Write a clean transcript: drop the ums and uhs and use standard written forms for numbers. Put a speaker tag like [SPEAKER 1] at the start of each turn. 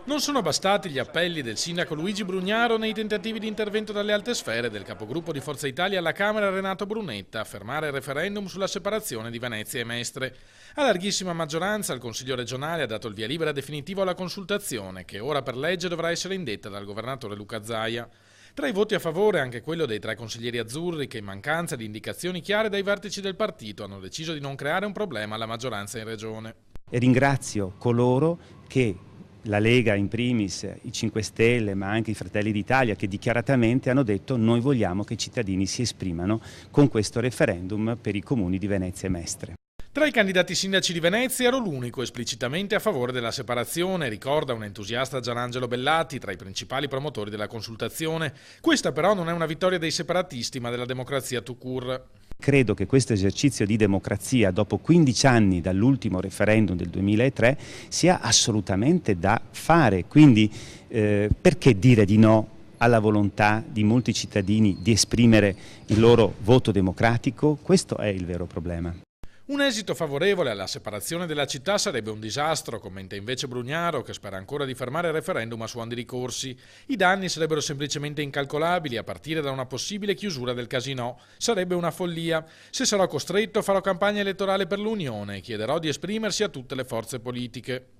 [SPEAKER 1] Non sono bastati gli appelli del sindaco Luigi Brugnaro nei tentativi di intervento dalle alte sfere del capogruppo di Forza Italia alla Camera Renato Brunetta a fermare il referendum sulla separazione di Venezia e Mestre. A larghissima maggioranza il Consiglio regionale ha dato il via libera definitivo alla consultazione che ora per legge dovrà essere indetta dal governatore Luca Zaia. Tra i voti a favore anche quello dei 3 consiglieri azzurri che in mancanza di indicazioni chiare dai vertici del partito hanno deciso di non creare un problema alla maggioranza in regione.
[SPEAKER 2] E ringrazio coloro che la Lega in primis, i 5 Stelle ma anche i Fratelli d'Italia che dichiaratamente hanno detto noi vogliamo che i cittadini si esprimano con questo referendum per i comuni di Venezia e Mestre.
[SPEAKER 1] Tra i candidati sindaci di Venezia ero l'unico esplicitamente a favore della separazione, ricorda un entusiasta Gianangelo Bellati, tra i principali promotori della consultazione. Questa però non è una vittoria dei separatisti ma della democrazia tout court.
[SPEAKER 2] Credo che questo esercizio di democrazia dopo 15 anni dall'ultimo referendum del 2003 sia assolutamente da fare, quindi perché dire di no alla volontà di molti cittadini di esprimere il loro voto democratico? Questo è il vero problema.
[SPEAKER 1] Un esito favorevole alla separazione della città sarebbe un disastro, commenta invece Brugnaro, che spera ancora di fermare il referendum a suon di ricorsi. I danni sarebbero semplicemente incalcolabili, a partire da una possibile chiusura del casinò. Sarebbe una follia. Se sarò costretto farò campagna elettorale per l'Unione e chiederò di esprimersi a tutte le forze politiche.